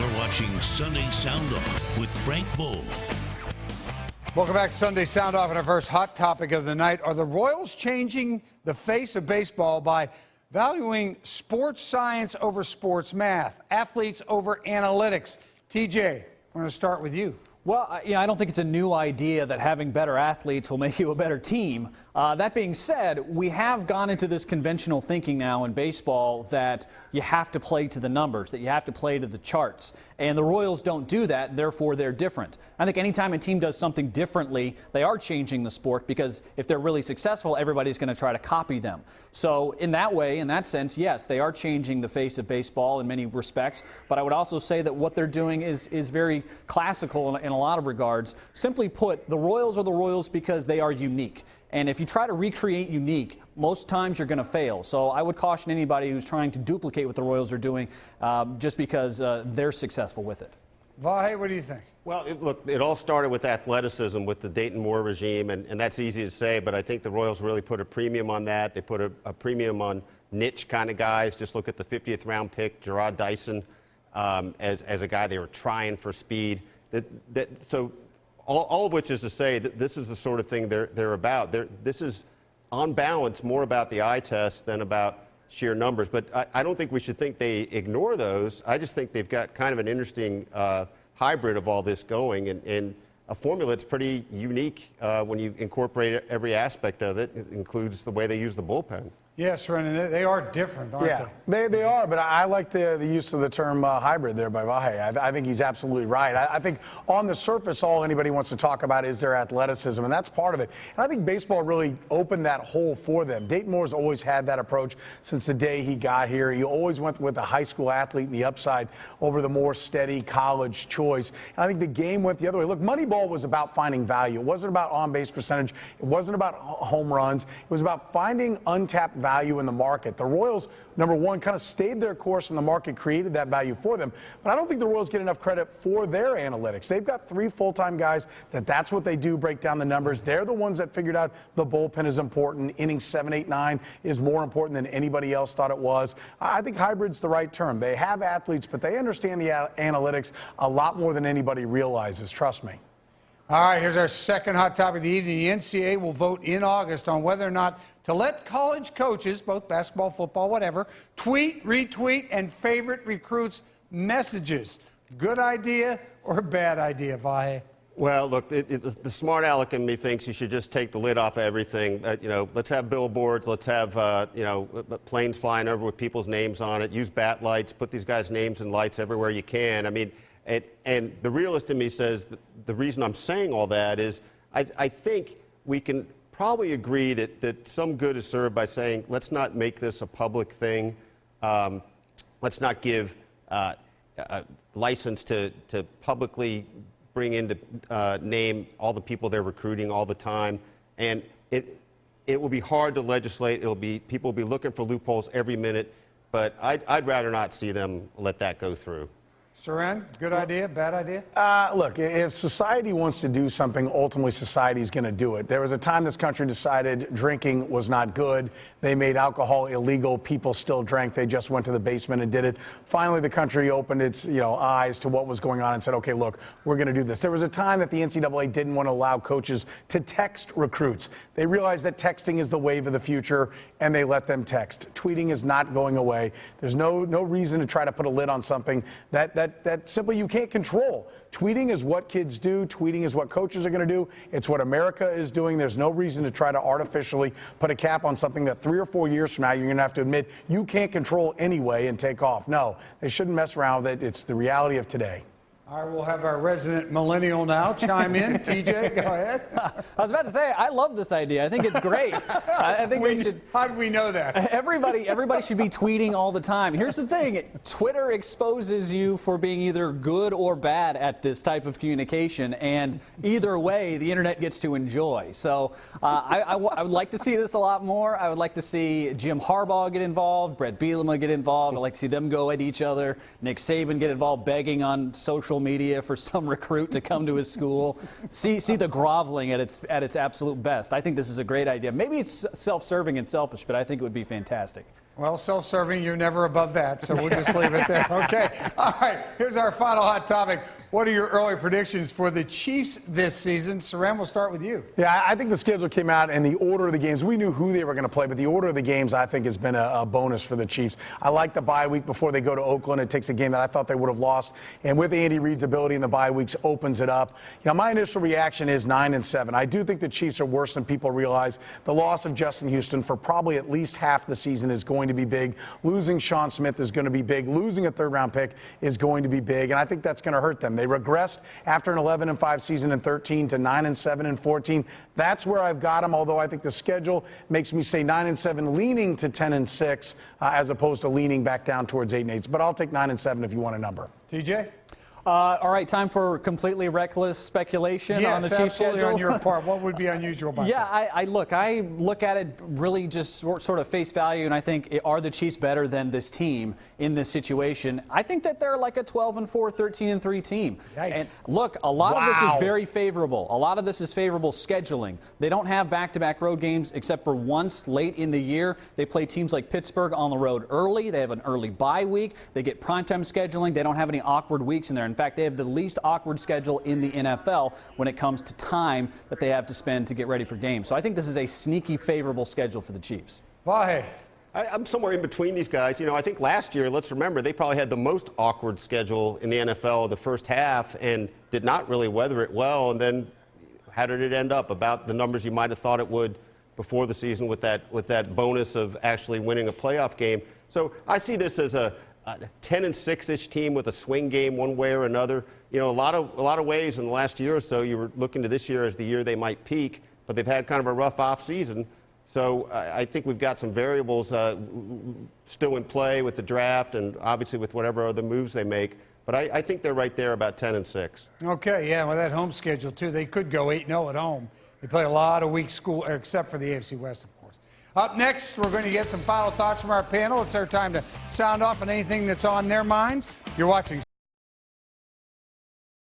You're watching Sunday Sound Off with Frank Boal. Welcome back to Sunday Sound Off, and our first hot topic of the night. Are the Royals changing the face of baseball by valuing sports science over sports math, athletes over analytics? TJ, I'm going to start with you. Well, I don't think it's a new idea that having better athletes will make you a better team. That being said, we have gone into this conventional thinking now in baseball that you have to play to the numbers, that you have to play to the charts. And the Royals don't do that, therefore they're different. I think anytime a team does something differently, they are changing the sport, because if they're really successful, everybody's going to try to copy them. So in that way, in that sense, yes, they are changing the face of baseball in many respects. But I would also say that what they're doing is very classical in a lot of regards. Simply put, the Royals are the Royals because they are unique. And if you try to recreate unique, most times you're going to fail. So I would caution anybody who's trying to duplicate what the Royals are doing just because they're successful with it. Vahe, what do you think? Well, look, it all started with athleticism with the Dayton Moore regime, and that's easy to say, but I think the Royals really put a premium on that. They put a premium on niche kind of guys. Just look at the 50th round pick, Gerard Dyson, as a guy they were trying for speed. So all of which is to say that this is the sort of thing they're about. This is, on balance, more about the eye test than about sheer numbers. But I don't think we should think they ignore those. I just think they've got kind of an interesting hybrid of all this going, and a formula that's pretty unique when you incorporate every aspect of it. It includes the way they use the bullpen. Yes, Renan, they are different, aren't they? They are, but I like the use of the term hybrid there by Vahe. I think he's absolutely right. I think on the surface, all anybody wants to talk about is their athleticism, and that's part of it. And I think baseball really opened that hole for them. Dayton Moore's always had that approach since the day he got here. He always went with the high school athlete and the upside over the more steady college choice. And I think the game went the other way. Look, Moneyball was about finding value. It wasn't about on-base percentage. It wasn't about home runs. It was about finding untapped value in the market. The Royals, number one, kind of stayed their course, and the market created that value for them. But I don't think the Royals get enough credit for their analytics. They've got 3 full-time guys that's what they do, break down the numbers. They're the ones that figured out the bullpen is important. Innings 7, 8, 9 is more important than anybody else thought it was. I think hybrid's the right term. They have athletes, but they understand the analytics a lot more than anybody realizes. Trust me. All right, here's our second hot topic of the evening. The NCAA will vote in August on whether or not to let college coaches, both basketball, football, whatever, tweet, retweet, and favorite recruits' messages. Good idea or bad idea, Vahe? Well, look, the smart aleck in me thinks you should just take the lid off of everything. Let's have billboards. Let's have, planes flying over with people's names on it. Use bat lights. Put these guys' names and lights everywhere you can. I mean, and the realist in me says the reason I'm saying all that is I think we can probably agree that some good is served by saying, let's not make this a public thing. Let's not give license to publicly bring into name all the people they're recruiting all the time. And it will be hard to legislate. People will be looking for loopholes every minute. But I'd rather not see them let that go through. Saran, good idea, bad idea? Look, if society wants to do something, ultimately society's going to do it. There was a time this country decided drinking was not good. They made alcohol illegal. People still drank. They just went to the basement and did it. Finally, the country opened its eyes to what was going on and said, okay, look, we're going to do this. There was a time that the NCAA didn't want to allow coaches to text recruits. They realized that texting is the wave of the future, and they let them text. Tweeting is not going away. There's no reason to try to put a lid on something that simply you can't control. Tweeting is what kids do. Tweeting is what coaches are going to do. It's what America is doing. There's no reason to try to artificially put a cap on something that 3 or 4 years from now you're going to have to admit you can't control anyway and take off. No, they shouldn't mess around with it. It's the reality of today. All right, we'll have our resident millennial now chime in. TJ, go ahead. I was about to say, I love this idea. I think it's great. I think we should. How do we know that? Everybody should be tweeting all the time. Here's the thing. Twitter exposes you for being either good or bad at this type of communication. And either way, the internet gets to enjoy. So I would like to see this a lot more. I would like to see Jim Harbaugh get involved, Brett Bielema get involved. I'd like to see them go at each other. Nick Saban get involved, begging on social media for some recruit to come to his school. See the groveling at its absolute best. I think this is a great idea. Maybe it's self-serving and selfish, but I think it would be fantastic. Well, self-serving, you're never above that, so we'll just leave it there. Okay. All right, here's our final hot topic. What are your early predictions for the Chiefs this season? Saran, we'll start with you. Yeah, I think the schedule came out and the order of the games. We knew who they were going to play, but the order of the games, I think, has been a bonus for the Chiefs. I like the bye week before they go to Oakland. It takes a game that I thought they would have lost. And with Andy Reid's ability in the bye weeks, opens it up. You know, my initial reaction is 9-7. I do think the Chiefs are worse than people realize. The loss of Justin Houston for probably at least half the season is going to be big. Losing Sean Smith is going to be big. Losing a third-round pick is going to be big. And I think that's going to hurt them. They regressed after an 11-5 season in 13 to 9-7 in 14. That's where I've got them, although I think the schedule makes me say 9-7, leaning to 10-6, as opposed to leaning back down towards 8-8. But I'll take 9-7 if you want a number. TJ? All right, time for completely reckless speculation on the Chiefs schedule. On your part. What would be unusual about that? I look at it really just sort of face value, and I think, are the Chiefs better than this team in this situation? I think that they're like a 12-4, 13-3 team. Yikes. And look, a lot of this is very favorable. A lot of this is favorable scheduling. They don't have back-to-back road games except for once late in the year. They play teams like Pittsburgh on the road early. They have an early bye week. They get primetime scheduling. They don't have any awkward weeks in there. In fact, they have the least awkward schedule in the NFL when it comes to time that they have to spend to get ready for games. So I think this is a sneaky favorable schedule for the Chiefs. Vahe. I'm somewhere in between these guys. You know, I think last year, let's remember, they probably had the most awkward schedule in the NFL the first half and did not really weather it well. And then how did it end up? About the numbers you might have thought it would before the season with that bonus of actually winning a playoff game. So I see this as a 10-6-ish team with a swing game one way or another. You know, a lot of ways in the last year or so, you were looking to this year as the year they might peak, but they've had kind of a rough off season. So I think we've got some variables still in play with the draft and obviously with whatever other moves they make. But I think they're right there about 10-6. Okay, yeah, with that home schedule too, they could go 8-0 at home. They play a lot of weak school, except for the AFC West, of course. Up next, we're going to get some final thoughts from our panel. It's their time to sound off on anything that's on their minds. You're watching